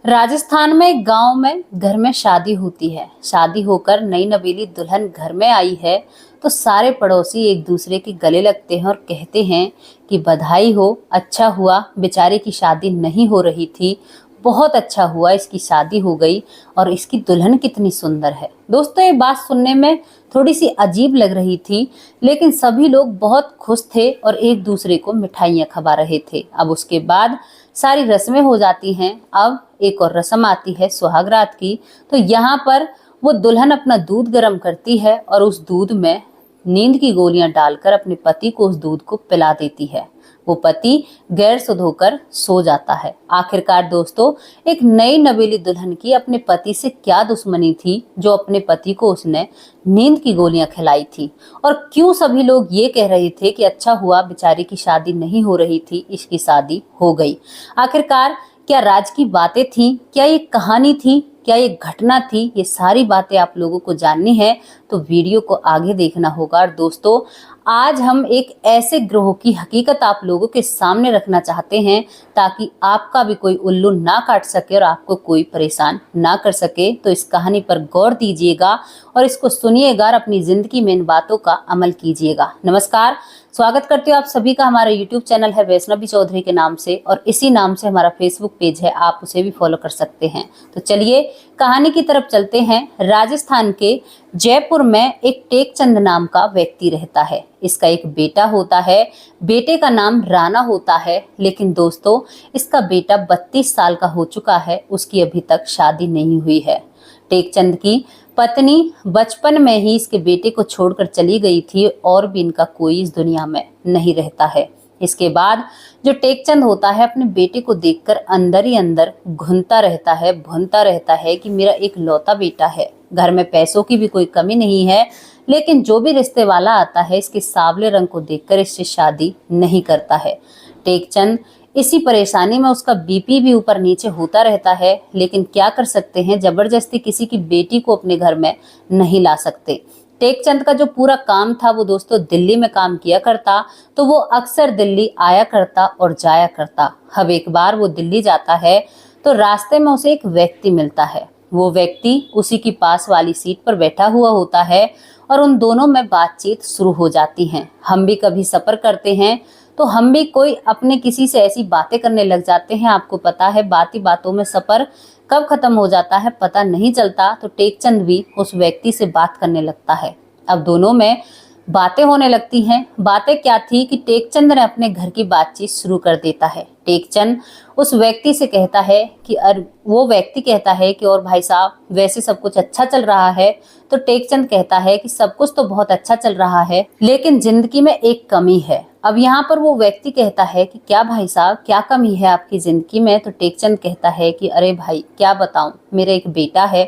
राजस्थान में एक गांव में घर में शादी होती है। शादी होकर नई नवेली दुल्हन घर में आई है तो सारे पड़ोसी एक दूसरे के गले लगते हैं और कहते हैं कि बधाई हो, अच्छा हुआ बेचारे की शादी नहीं हो रही थी, बहुत अच्छा हुआ इसकी शादी हो गई और इसकी दुल्हन कितनी सुंदर है। दोस्तों, ये बात सुनने में थोड़ी सी अजीब लग रही थी, लेकिन सभी लोग बहुत खुश थे और एक दूसरे को मिठाइयाँ खवा रहे थे। अब उसके बाद सारी रस्में हो जाती हैं। अब एक और रस्म आती है सुहागरात की। तो यहाँ पर वो दुल्हन अपना दूध गर्म करती है और उस दूध में नींद की गोलियां डालकर अपने पति को उस दूध को पिला देती है। वो पति गैर सुध होकर सो जाता है। आखिरकार दोस्तों, एक नई नवेली दुल्हन की अपने पति से क्या दुश्मनी थी जो अपने पति को उसने नींद की गोलियां खिलाई थी, और क्यों सभी लोग ये कह रहे थे कि अच्छा हुआ बेचारी की शादी नहीं हो रही थी, इसकी शादी हो गई। आखिरकार क्या राज की बातें थी, क्या ये कहानी थी, क्या ये घटना थी, ये सारी बातें आप लोगों को जाननी है तो वीडियो को आगे देखना होगा। और दोस्तों, आज हम एक ऐसे ग्रोह की हकीकत आप लोगों के सामने रखना चाहते हैं ताकि आपका भी कोई उल्लू ना काट सके और आपको कोई परेशान ना कर सके। तो इस कहानी पर गौर दीजिएगा और इसको सुनिएगा और अपनी जिंदगी में इन बातों का अमल कीजिएगा। नमस्कार, स्वागत करती हूँ आप सभी का। हमारा यूट्यूब चैनल है वैष्णवी चौधरी के नाम से और इसी नाम से हमारा फेसबुक पेज है, आप उसे भी फॉलो कर सकते हैं। तो चलिए कहानी की तरफ चलते हैं। राजस्थान के जयपुर में एक टेकचंद नाम का व्यक्ति रहता है। इसका एक बेटा होता है, बेटे का नाम राणा होता है। लेकिन दोस्तों, इसका बेटा 32 साल का हो चुका है, उसकी अभी तक शादी नहीं हुई है। टेकचंद की पत्नी बचपन में ही इसके बेटे को छोड़कर चली गई थी और भी इनका कोई इस दुनिया में नहीं रहता है। इसके बाद जो टेकचंद होता है अपने बेटे को देखकर अंदर ही अंदर भुनता रहता है कि मेरा एक लौता बेटा है, घर में पैसों की भी कोई कमी नहीं है, लेकिन जो भी रिश्ते वाला आता है इसके सांवले रंग को देखकर इससे शादी नहीं करता है। टेकचंद इसी परेशानी में उसका बीपी भी ऊपर नीचे होता रहता है, लेकिन क्या कर सकते हैं, जबरदस्ती किसी की बेटी को अपने घर में नहीं ला सकते। टेकचंद का जो पूरा काम था वो दोस्तों दिल्ली में काम किया करता, तो वो अक्सर दिल्ली आया करता और जाया करता। अब एक बार वो दिल्ली जाता है तो रास्ते में उसे एक व्यक्ति मिलता है। वो व्यक्ति उसी की पास वाली सीट पर बैठा हुआ होता है और उन दोनों में बातचीत शुरू हो जाती है। हम भी कभी सफर करते हैं तो हम भी कोई अपने किसी से ऐसी बातें करने लग जाते हैं। आपको पता है, बात ही बातों में सफर कब खत्म हो जाता है पता नहीं चलता। तो टेकचंद भी उस व्यक्ति से बात करने लगता है। अब दोनों में बातें होने लगती हैं। बातें क्या थी कि टेकचंद ने अपने घर की बातचीत शुरू कर देता है। टेकचंद उस व्यक्ति से कहता है कि वो व्यक्ति कहता है कि और भाई साहब, वैसे सब कुछ अच्छा चल रहा है। तो टेकचंद कहता है कि सब कुछ तो बहुत अच्छा चल रहा है, लेकिन जिंदगी में एक कमी है। अब यहाँ पर वो व्यक्ति कहता है कि क्या भाई साहब, क्या कमी है आपकी जिंदगी में? तो टेकचंद कहता है कि अरे भाई क्या बताऊं, मेरा एक बेटा है,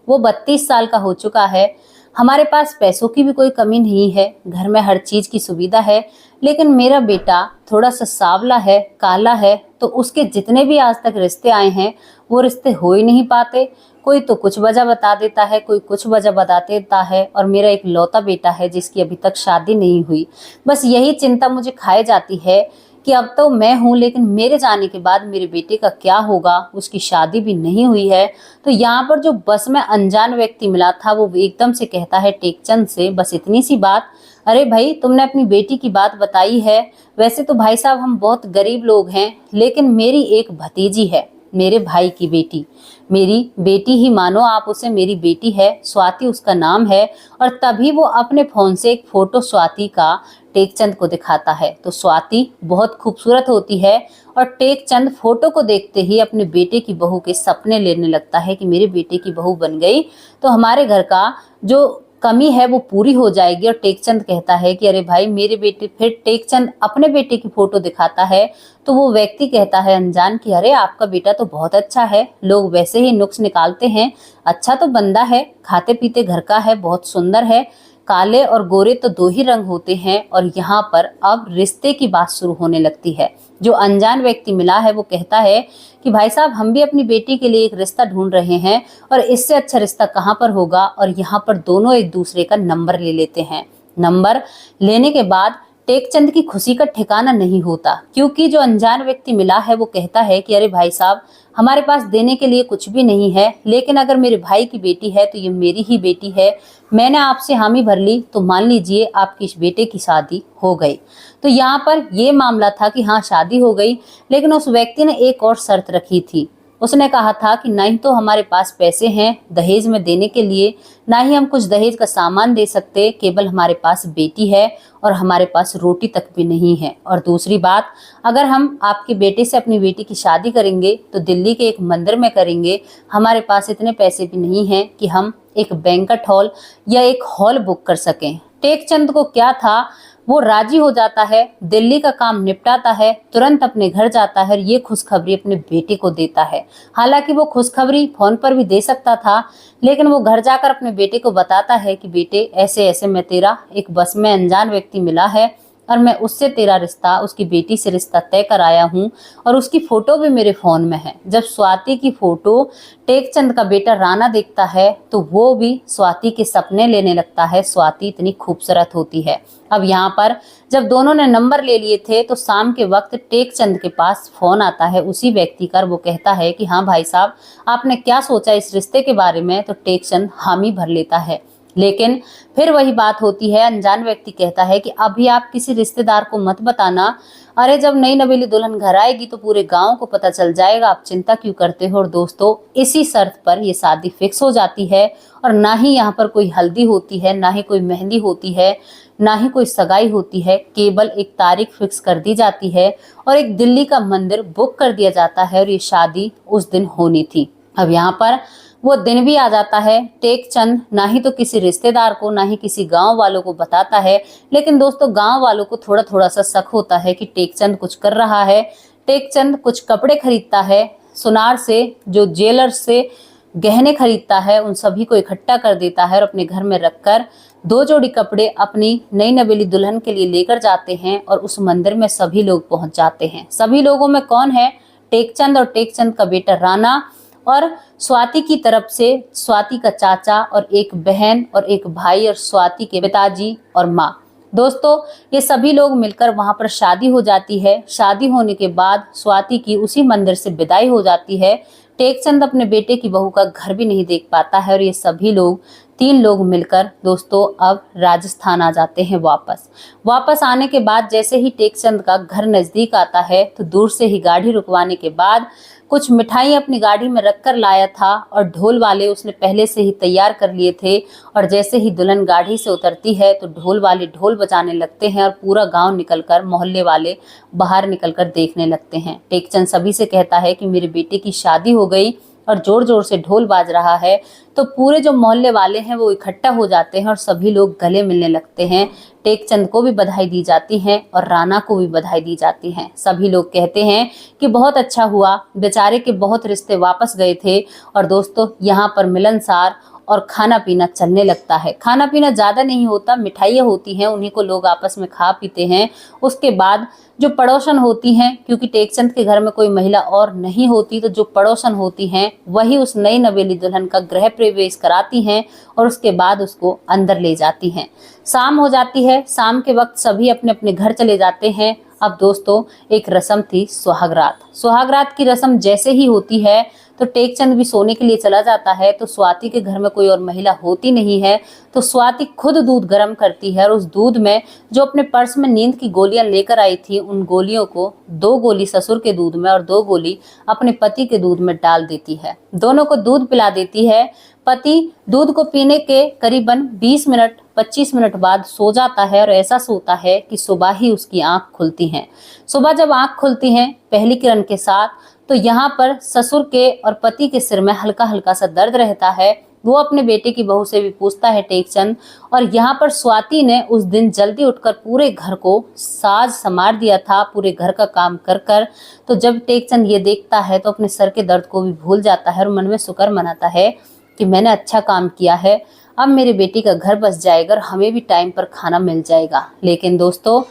वो 32 साल का हो चुका है। हमारे पास पैसों की भी कोई कमी नहीं है, घर में हर चीज की सुविधा है, लेकिन मेरा बेटा थोड़ा सा सांवला है, काला है, तो उसके जितने भी आज तक रिश्ते आए हैं वो रिश्ते हो ही नहीं पाते। कोई तो कुछ वजह बता देता है, कोई कुछ वजह बता देता है, और मेरा एक लौता बेटा है जिसकी अभी तक शादी नहीं हुई। बस यही चिंता मुझे खाए जाती है कि अब तो मैं हूँ, लेकिन मेरे जाने के बाद मेरे बेटे का क्या होगा, उसकी शादी भी नहीं हुई है। तो यहाँ पर जो बस में अनजान व्यक्ति मिला था वो एकदम से कहता है टेकचंद से बस इतनी सी बात, अरे भाई तुमने अपनी बेटी की बात बताई है। वैसे तो भाई साहब हम बहुत गरीब लोग हैं, लेकिन मेरी एक भतीजी है, मेरे भाई की बेटी, मेरी बेटी ही मानो आप उसे, मेरी बेटी है, स्वाति उसका नाम है। और तभी वो अपने फोन से एक फोटो स्वाति का टेकचंद को दिखाता है। तो स्वाति बहुत खूबसूरत होती है और टेकचंद फोटो को देखते ही अपने बेटे की बहू के सपने लेने लगता है कि मेरे बेटे की बहू बन गई तो हमारे घर का जो कमी है वो पूरी हो जाएगी। और टेकचंद कहता है कि अरे भाई मेरे बेटे, फिर टेकचंद अपने बेटे की फोटो दिखाता है तो वो व्यक्ति कहता है अनजान कि अरे आपका बेटा तो बहुत अच्छा है, लोग वैसे ही नुक्स निकालते हैं, अच्छा तो बंदा है, खाते पीते घर का है, बहुत सुंदर है, काले और गोरे तो दो ही रंग होते हैं। और यहाँ पर अब रिश्ते की बात शुरू होने लगती है। जो अनजान व्यक्ति मिला है वो कहता है कि भाई साहब हम भी अपनी बेटी के लिए एक रिश्ता ढूंढ रहे हैं और इससे अच्छा रिश्ता कहाँ पर होगा। और यहाँ पर दोनों एक दूसरे का नंबर ले लेते हैं। नंबर लेने के बाद टेकचंद की खुशी का ठिकाना नहीं होता, क्योंकि जो अनजान व्यक्ति मिला है वो कहता है कि अरे भाई साहब, हमारे पास देने के लिए कुछ भी नहीं है, लेकिन अगर मेरे भाई की बेटी है तो ये मेरी ही बेटी है, मैंने आपसे हामी भर ली तो मान लीजिए आपकी इस बेटे की शादी हो गई। तो यहाँ पर ये मामला था कि हाँ शादी हो गई, लेकिन उस व्यक्ति ने एक और शर्त रखी थी। उसने कहा था कि ना ही तो हमारे पास पैसे हैं दहेज में देने के लिए, ना ही हम कुछ दहेज का सामान दे सकते, केवल हमारे पास बेटी है और हमारे पास रोटी तक भी नहीं है। और दूसरी बात, अगर हम आपके बेटे से अपनी बेटी की शादी करेंगे तो दिल्ली के एक मंदिर में करेंगे, हमारे पास इतने पैसे भी नहीं हैं कि हम एक बैंक्वेट हॉल या एक हॉल बुक कर सकें। टेकचंद को क्या था, वो राजी हो जाता है, दिल्ली का काम निपटाता है, तुरंत अपने घर जाता है और ये खुशखबरी अपने बेटे को देता है। हालांकि वो खुशखबरी फोन पर भी दे सकता था, लेकिन वो घर जाकर अपने बेटे को बताता है कि बेटे ऐसे ऐसे मैं तेरा एक बस में अनजान व्यक्ति मिला है और मैं उससे तेरा रिश्ता, उसकी बेटी से रिश्ता तय कर आया हूँ और उसकी फोटो भी मेरे फोन में है। जब स्वाति की फोटो टेकचंद का बेटा राणा देखता है तो वो भी स्वाति के सपने लेने लगता है। स्वाति इतनी खूबसूरत होती है। अब यहाँ पर जब दोनों ने नंबर ले लिए थे तो शाम के वक्त टेकचंद के पास फोन आता है उसी व्यक्ति का। वो कहता है कि हाँ भाई साहब, आपने क्या सोचा इस रिश्ते के बारे में? तो टेकचंद हामी भर लेता है, लेकिन फिर वही बात होती है। अनजान व्यक्ति कहता है कि अभी आप किसी रिश्तेदार को मत बताना, अरे जब नई नवेली दुल्हन घर आएगी तो पूरे गांव को पता चल जाएगा, आप चिंता क्यों करते हो। और दोस्तों, इसी शर्त पर ये शादी फिक्स हो जाती है और ना ही यहाँ पर कोई हल्दी होती है, ना ही कोई मेहंदी होती है, ना ही कोई सगाई होती है। केवल एक तारीख फिक्स कर दी जाती है और एक दिल्ली का मंदिर बुक कर दिया जाता है और ये शादी उस दिन होनी थी। अब यहाँ पर वो दिन भी आ जाता है। टेकचंद ना ही तो किसी रिश्तेदार को, ना ही किसी गांव वालों को बताता है, लेकिन दोस्तों गांव वालों को थोड़ा थोड़ा सा शक होता है कि टेकचंद कुछ कर रहा है। टेकचंद कुछ कपड़े खरीदता है, सुनार से, जो ज्वेलर से गहने खरीदता है, उन सभी को इकट्ठा कर देता है और अपने घर में रखकर 2 जोड़ी कपड़े अपनी नई नवेली दुल्हन के लिए लेकर जाते हैं और उस मंदिर में सभी लोग पहुंच जाते हैं। सभी लोगों में कौन है? टेकचंद और टेकचंद का बेटा राणा और स्वाति की तरफ से स्वाति का चाचा और एक बहन और एक भाई और स्वाति के पिताजी और माँ। दोस्तों, ये सभी लोग मिलकर वहां पर शादी हो जाती है। शादी होने के बाद स्वाति की उसी मंदिर से विदाई हो जाती है। टेकचंद अपने बेटे की बहू का घर भी नहीं देख पाता है और ये सभी लोग 3 लोग मिलकर दोस्तों अब राजस्थान आ जाते हैं वापस आने के बाद जैसे ही टेकचंद का घर नजदीक आता है तो दूर से ही गाड़ी रुकवाने के बाद कुछ मिठाई अपनी गाड़ी में रखकर लाया था और ढोल वाले उसने पहले से ही तैयार कर लिए थे। और जैसे ही दुल्हन गाड़ी से उतरती है तो ढोल वाले ढोल बजाने लगते हैं और पूरा गांव निकलकर, मोहल्ले वाले बाहर निकलकर देखने लगते हैं। टेकचंद सभी से कहता है कि मेरे बेटे की शादी हो गई और जोर जोर से ढोल बाज रहा है। तो पूरे जो मोहल्ले वाले हैं वो इकट्ठा हो जाते हैं और सभी लोग गले मिलने लगते हैं। टेकचंद को भी बधाई दी जाती है और राणा को भी बधाई दी जाती है। सभी लोग कहते हैं कि बहुत अच्छा हुआ, बेचारे के बहुत रिश्ते वापस गए थे। और दोस्तों, यहाँ पर मिलनसार और खाना पीना चलने लगता है। खाना पीना ज्यादा नहीं होता, मिठाइयाँ होती हैं, उन्हीं को लोग आपस में खा पीते हैं। उसके बाद जो पड़ोसन होती हैं, क्योंकि टेकचंद के घर में कोई महिला और नहीं होती, तो जो पड़ोसन होती हैं वही उस नई नवेली दुल्हन का गृह प्रवेश कराती हैं और उसके बाद उसको अंदर ले जाती हैं। शाम हो जाती है, शाम के वक्त सभी अपने अपने घर चले जाते हैं। अब दोस्तों, एक रस्म थी सुहागरात। सुहागरात की रस्म जैसे ही होती है तो टेकचंद भी सोने के लिए चला जाता है। तो स्वाति के घर में कोई और महिला होती नहीं है, तो स्वाति खुद दूध गर्म करती है और उस दूध में जो अपने पर्स में नींद की गोलियां लेकर आई थी, उन गोलियों को 2 गोली ससुर के दूध में और 2 गोली अपने पति के दूध में डाल देती है। दोनों को दूध पिला देती है। पति दूध को पीने के करीबन 20 मिनट 25 मिनट बाद सो जाता है और ऐसा सोता है कि सुबह ही उसकी आंख खुलती है। सुबह जब आंख खुलती है पहली किरण के साथ, तो यहाँ पर ससुर के और पति के सिर में हल्का हल्का सा दर्द रहता है। वो अपने बेटे की बहू से भी पूछता है टेकचंद। और यहाँ पर स्वाति ने उस दिन जल्दी उठकर पूरे घर को साज संवार दिया था, पूरे घर का काम कर कर। तो जब टेकचंद ये देखता है तो अपने सर के दर्द को भी भूल जाता है और मन में शुक्र मनाता है कि मैंने अच्छा काम किया है, अब मेरे बेटी का घर बस जाएगा और हमें भी टाइम पर खाना मिल जाएगा। लेकिन दोस्तों,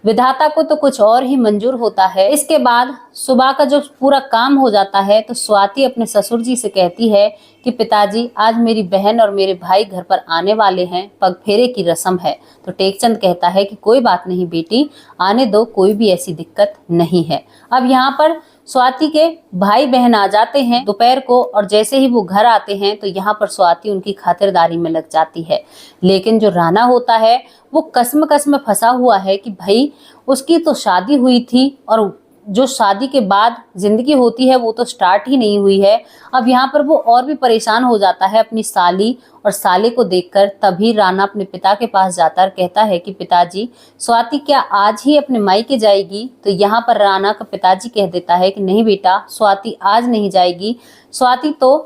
विधाता को तो कुछ और ही मंजूर होता है। इसके बाद सुबह का जो पूरा काम हो जाता है तो स्वाति अपने ससुर जी से कहती है कि पिताजी, आज मेरी बहन और मेरे भाई घर पर आने वाले हैं, पगफेरे की रस्म है। तो टेकचंद कहता है कि कोई बात नहीं बेटी, आने दो, कोई भी ऐसी दिक्कत नहीं है। अब यहाँ पर स्वाति के भाई बहन आ जाते हैं दोपहर को, और जैसे ही वो घर आते हैं तो यहाँ पर स्वाति उनकी खातिरदारी में लग जाती है। लेकिन जो राणा होता है वो कसम में फंसा हुआ है कि भाई उसकी तो शादी हुई थी और जो शादी के बाद जिंदगी होती है वो तो स्टार्ट ही नहीं हुई है। अब यहाँ पर वो और भी परेशान हो जाता है अपनी साली और साले को देखकर। तभी राणा अपने पिता के पास जाता है और कहता है कि पिताजी, स्वाति क्या आज ही अपने मायके जाएगी? तो यहाँ पर राणा का पिताजी कह देता है कि नहीं बेटा, स्वाति आज नहीं जाएगी, स्वाति तो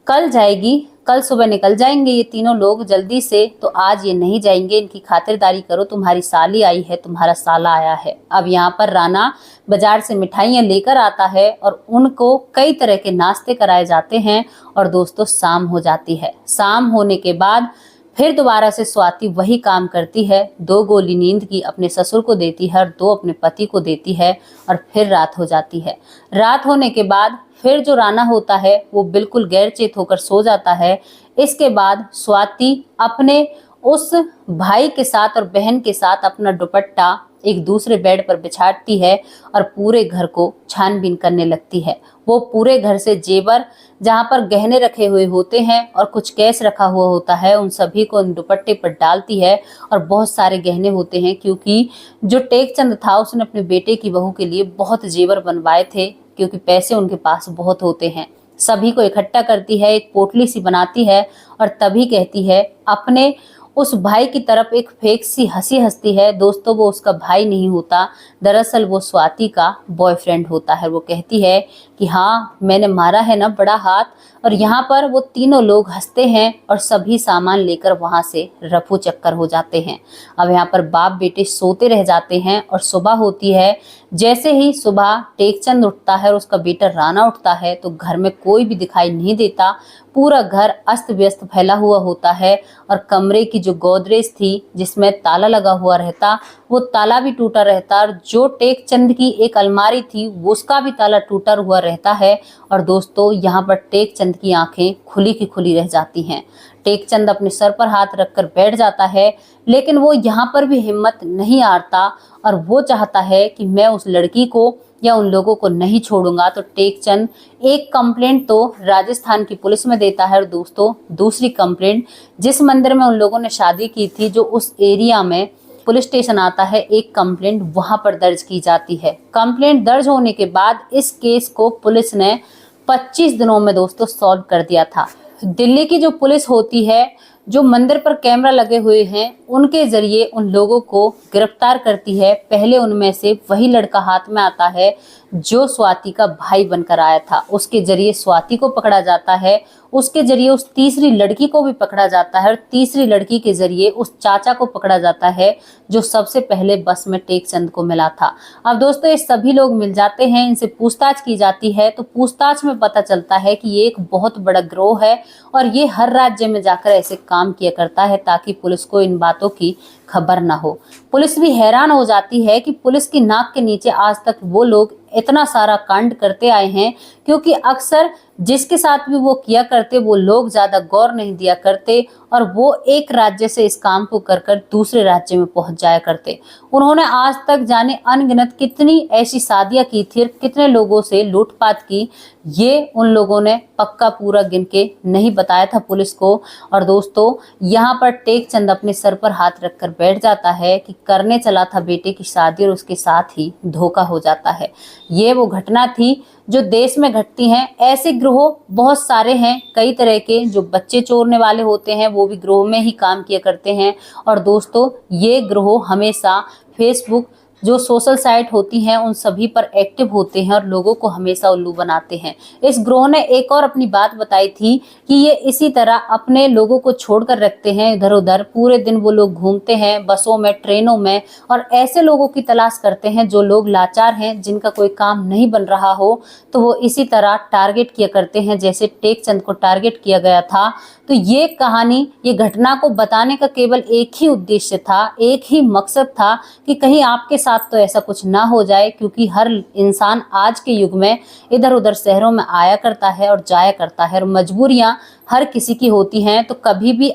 कल जाएगी, कल सुबह निकल जाएंगे ये तीनों लोग जल्दी से, तो आज ये नहीं जाएंगे, इनकी खातिरदारी करो, तुम्हारी साली आई है, तुम्हारा साला आया है। अब यहाँ पर राणा बाजार से मिठाइयाँ लेकर आता है और उनको कई तरह के नाश्ते कराए जाते हैं। और दोस्तों शाम हो जाती है। शाम होने के बाद फिर दोबारा से स्वाति वही काम करती है। 2 गोली नींद की अपने ससुर को देती है और 2 अपने पति को देती है, और फिर रात हो जाती है। रात होने के बाद फिर जो राणा होता है वो बिल्कुल गैरचेत होकर सो जाता है। इसके बाद स्वाति अपने उस भाई के साथ और बहन के साथ अपना दुपट्टा एक दूसरे बेड पर बिछाती है और पूरे घर को छानबीन करने लगती है। वो पूरे घर से जेवर, जहाँ पर गहने रखे हुए होते हैं और कुछ कैश रखा हुआ होता है, उन सभी को उन दुपट्टे पर डालती है। और बहुत सारे गहने होते हैं, क्योंकि जो टेकचंद था उसने अपने बेटे की बहू के लिए बहुत जेवर बनवाए थे, क्योंकि पैसे उनके पास बहुत होते हैं। सभी को इकट्ठा करती है, एक पोटली सी बनाती है और तभी कहती है, अपने उस भाई की तरफ एक फेक सी हंसी हंसती है। दोस्तों वो उसका भाई नहीं होता, दरअसल वो स्वाति का बॉयफ्रेंड होता है। वो कहती है कि हाँ, मैंने मारा है ना बड़ा हाथ। और यहाँ पर वो तीनों लोग हंसते हैं और सभी सामान लेकर वहां से रफू चक्कर हो जाते हैं। अब यहाँ पर बाप बेटे सोते रह जाते हैं और सुबह होती है। जैसे ही सुबह टेकचंद उठता है और उसका बेटा राणा उठता है तो घर में कोई भी दिखाई नहीं देता। पूरा घर अस्त व्यस्त फैला हुआ होता है और कमरे की जो गोदरेज थी जिसमें ताला लगा हुआ रहता, वो ताला भी टूटा रहता। और जो टेकचंद की एक अलमारी थी उसका भी ताला टूटा हुआ रहता है। और दोस्तों यहाँ पर टेकचंद की आंखें खुली की खुली रह जाती हैं। टेकचंद अपने सर पर हाथ रखकर बैठ जाता है, लेकिन वो यहाँ पर भी हिम्मत नहीं हारता और वो चाहता है कि मैं उस लड़की को या उन लोगों को नहीं छोड़ूंगा। तो टेकचंद एक कंप्लेंट तो राजस्थान की पुलिस में देता है और दोस्तों दूसरी कंप्लेंट जिस मंदिर में उन लोगों ने शादी की थी, जो उस एरिया में पुलिस स्टेशन आता है, एक कंप्लेंट वहां पर दर्ज की जाती है। कंप्लेंट दर्ज होने के बाद इस केस को पुलिस ने 25 दिनों में दोस्तों सॉल्व कर दिया था। दिल्ली की जो पुलिस होती है, जो मंदिर पर कैमरा लगे हुए हैं, उनके जरिए उन लोगों को गिरफ्तार करती है। पहले उनमें से वही लड़का हाथ में आता है जो स्वाति का भाई बनकर आया था, उसके जरिए स्वाति को पकड़ा जाता है। उसके जरिए उस तीसरी लड़की को भी पकड़ा जाता है और तीसरी लड़की के जरिए उस चाचा को पकड़ा जाता है जो सबसे पहले बस में टेकचंद को मिला था। अब दोस्तों ये सभी लोग मिल जाते हैं, इनसे पूछताछ की जाती है तो पूछताछ में पता चलता है कि ये एक बहुत बड़ा गिरोह है और ये हर राज्य में जाकर ऐसे काम किया करता है ताकि पुलिस को इन बातों की खबर ना हो। पुलिस भी हैरान हो जाती है कि पुलिस की नाक के नीचे आज तक वो लोग इतना सारा कांड करते आए हैं, क्योंकि अक्सर जिसके साथ भी वो किया करते वो लोग ज्यादा गौर नहीं दिया करते और वो एक राज्य से इस काम को कर कर दूसरे राज्य में पहुंच जाया करते। उन्होंने आज तक जाने अनगिनत कितनी ऐसी शादियां की थी और कितने लोगों से लूटपाट की, ये उन लोगों ने पक्का पूरा गिन के नहीं बताया था पुलिस को। और दोस्तों यहाँ पर टेकचंद अपने सर पर हाथ रखकर बैठ जाता है कि करने चला था बेटे की शादी और उसके साथ ही धोखा हो जाता है। ये वो घटना थी जो देश में घटती हैं। ऐसे गिरोह बहुत सारे हैं, कई तरह के। जो बच्चे चोरने वाले होते हैं वो भी गिरोह में ही काम किया करते हैं। और दोस्तों ये गिरोह हमेशा फेसबुक जो सोशल साइट होती हैं उन सभी पर एक्टिव होते हैं और लोगों को हमेशा उल्लू बनाते हैं। इस गिरोह ने एक और अपनी बात बताई थी कि ये इसी तरह अपने लोगों को छोड़कर रखते हैं इधर उधर। पूरे दिन वो लोग घूमते हैं बसों में, ट्रेनों में और ऐसे लोगों की तलाश करते हैं जो लोग लाचार हैं, जिनका कोई काम नहीं बन रहा हो, तो वो इसी तरह टारगेट किया करते हैं जैसे टेकचंद को टारगेट किया गया था। तो ये कहानी, ये घटना को बताने का केवल एक ही उद्देश्य था, एक ही मकसद था कि कहीं आपके साथ तो ऐसा कुछ ना हो जाए, क्योंकि हर इंसान आज के युग में इधर उधर शहरों में आया करता है और जाया करता है, और मजबूरियां हर किसी की होती हैं। तो कभी भी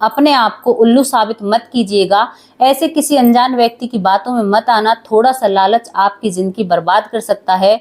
अपने आप को उल्लू साबित मत कीजिएगा। ऐसे किसी अनजान व्यक्ति की बातों में मत आना। थोड़ा सा लालच आपकी जिंदगी बर्बाद कर सकता है।